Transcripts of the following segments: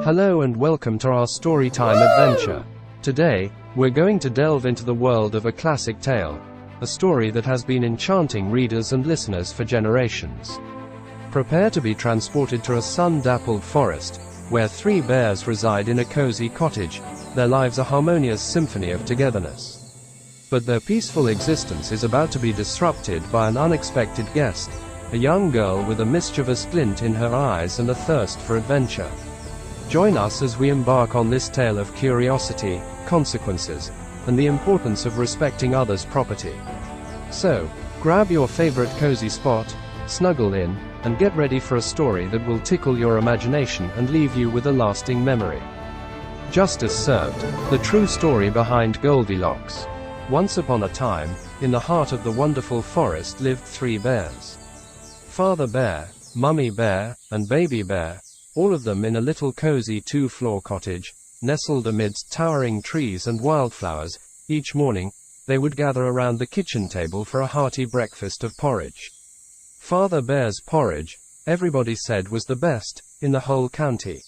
Hello and welcome to our storytime adventure. Today, we're going to delve into the world of a classic tale, a story that has been enchanting readers and listeners for generations. Prepare to be transported to a sun-dappled forest, where three bears reside in a cozy cottage, their lives a harmonious symphony of togetherness. But their peaceful existence is about to be disrupted by an unexpected guest, a young girl with a mischievous glint in her eyes and a thirst for adventure. Join us as we embark on this tale of curiosity, consequences, and the importance of respecting others' property. So, grab your favorite cozy spot, snuggle in, and get ready for a story that will tickle your imagination and leave you with a lasting memory. Justice Served, the true story behind Goldilocks. Once upon a time, in the heart of the wonderful forest lived three bears. Father Bear, Mummy Bear, and Baby Bear, all of them in a little cozy two-floor cottage, nestled amidst towering trees and wildflowers. Each morning, they would gather around the kitchen table for a hearty breakfast of porridge. Father Bear's porridge, everybody said, was the best in the whole county.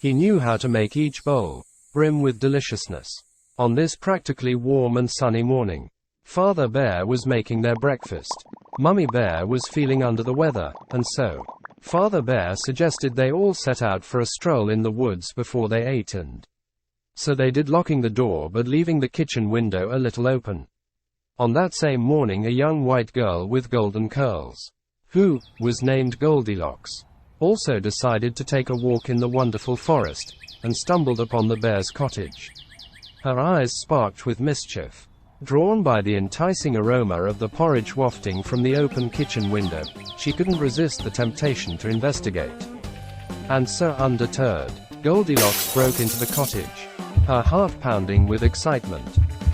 He knew how to make each bowl brim with deliciousness. On this practically warm and sunny morning, Father Bear was making their breakfast. Mummy Bear was feeling under the weather, and so Father Bear suggested they all set out for a stroll in the woods before they ate, and so they did, locking the door but leaving the kitchen window a little open. On that same morning, a young white girl with golden curls, who was named Goldilocks, also decided to take a walk in the wonderful forest, and stumbled upon the bear's cottage. Her eyes sparked with mischief. Drawn by the enticing aroma of the porridge wafting from the open kitchen window, she couldn't resist the temptation to investigate. And so, undeterred, Goldilocks broke into the cottage, her heart pounding with excitement.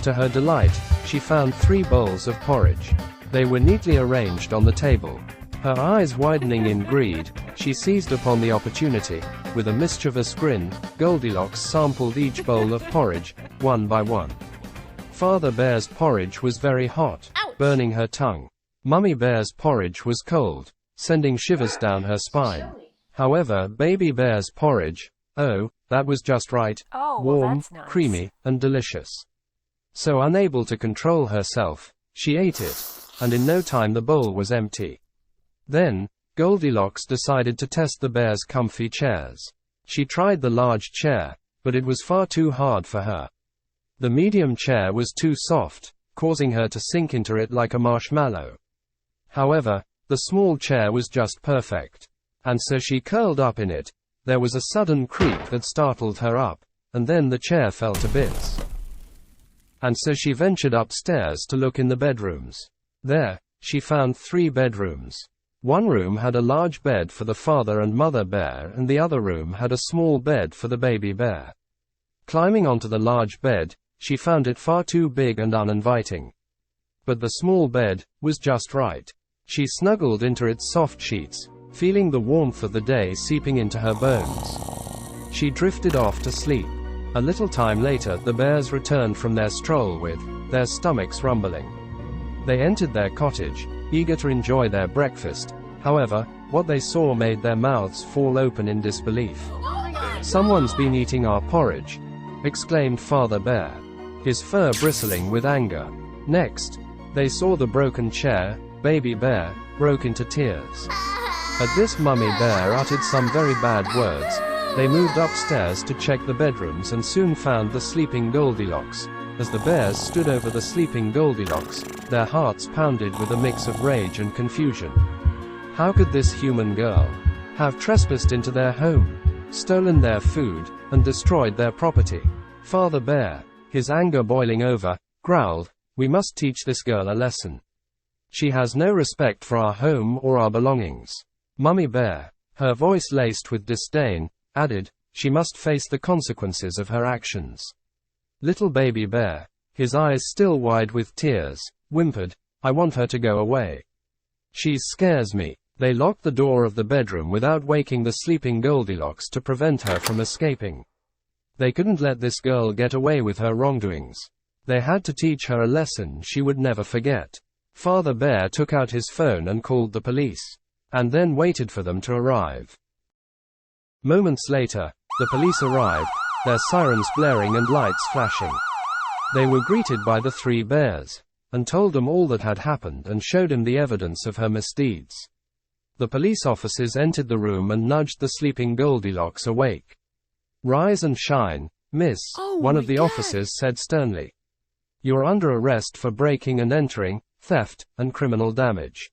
To her delight, she found three bowls of porridge. They were neatly arranged on the table. Her eyes widening in greed, she seized upon the opportunity. With a mischievous grin, Goldilocks sampled each bowl of porridge, one by one. Father Bear's porridge was very hot, burning her tongue. Mummy Bear's porridge was cold, sending shivers down her spine. However, Baby Bear's porridge, oh, that was just right, warm, creamy, and delicious. So, unable to control herself, she ate it, and in no time the bowl was empty. Then, Goldilocks decided to test the bear's comfy chairs. She tried the large chair, but it was far too hard for her. The medium chair was too soft, causing her to sink into it like a marshmallow. However, the small chair was just perfect. And so she curled up in it. There was a sudden creak that startled her up, and then the chair fell to bits. And so she ventured upstairs to look in the bedrooms. There, she found three bedrooms. One room had a large bed for the father and mother bear, and the other room had a small bed for the baby bear. Climbing onto the large bed, she found it far too big and uninviting. But the small bed was just right. She snuggled into its soft sheets, feeling the warmth of the day seeping into her bones. She drifted off to sleep. A little time later, the bears returned from their stroll with their stomachs rumbling. They entered their cottage, eager to enjoy their breakfast. However, what they saw made their mouths fall open in disbelief. "Someone's been eating our porridge," exclaimed Father Bear, his fur bristling with anger. Next, they saw the broken chair. Baby Bear broke into tears. At this, Mummy Bear uttered some very bad words. They moved upstairs to check the bedrooms and soon found the sleeping Goldilocks. As the bears stood over the sleeping Goldilocks, their hearts pounded with a mix of rage and confusion. How could this human girl have trespassed into their home, stolen their food, and destroyed their property? Father Bear, his anger boiling over, growled, "We must teach this girl a lesson. She has no respect for our home or our belongings." Mummy Bear, her voice laced with disdain, added, "She must face the consequences of her actions." Little Baby Bear, his eyes still wide with tears, whimpered, "I want her to go away. She scares me." They locked the door of the bedroom without waking the sleeping Goldilocks to prevent her from escaping. They couldn't let this girl get away with her wrongdoings. They had to teach her a lesson she would never forget. Father Bear took out his phone and called the police, and then waited for them to arrive. Moments later, The police arrived, their sirens blaring and lights flashing. They were greeted by the three bears, and told them all that had happened and showed him the evidence of her misdeeds. The police officers entered the room and nudged the sleeping Goldilocks awake. "Rise and shine, miss," one of the officers said sternly. "You're under arrest for breaking and entering, theft, and criminal damage."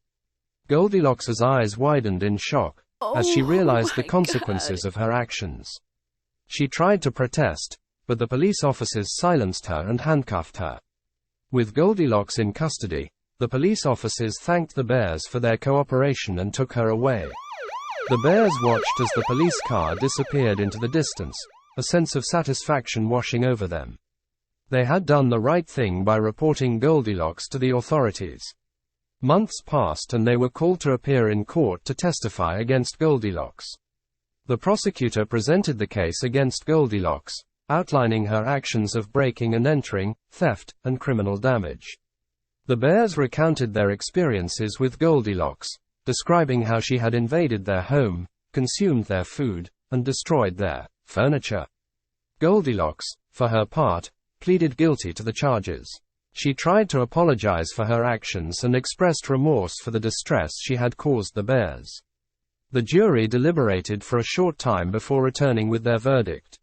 Goldilocks' eyes widened in shock, as she realized the consequences of her actions. She tried to protest, but the police officers silenced her and handcuffed her. With Goldilocks in custody, the police officers thanked the bears for their cooperation and took her away. The bears watched as the police car disappeared into the distance, a sense of satisfaction washing over them. They had done the right thing by reporting Goldilocks to the authorities. Months passed and they were called to appear in court to testify against Goldilocks. The prosecutor presented the case against Goldilocks, outlining her actions of breaking and entering, theft, and criminal damage. The bears recounted their experiences with Goldilocks, describing how she had invaded their home, consumed their food, and destroyed their furniture. Goldilocks, for her part, pleaded guilty to the charges. She tried to apologize for her actions and expressed remorse for the distress she had caused the bears. The jury deliberated for a short time before returning with their verdict.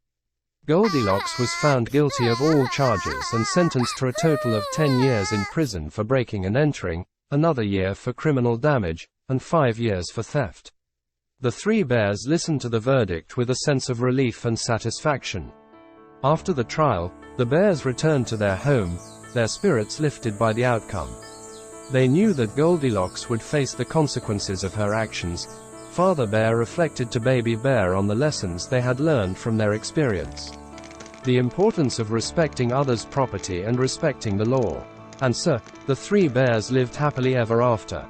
Goldilocks was found guilty of all charges and sentenced to a total of 10 years in prison for breaking and entering, another year for criminal damage, and 5 years for theft. The three bears listened to the verdict with a sense of relief and satisfaction. After the trial, the bears returned to their home, their spirits lifted by the outcome. They knew that Goldilocks would face the consequences of her actions. Father Bear reflected to Baby Bear on the lessons they had learned from their experience. The importance of respecting others' property and respecting the law. And so, the three bears lived happily ever after.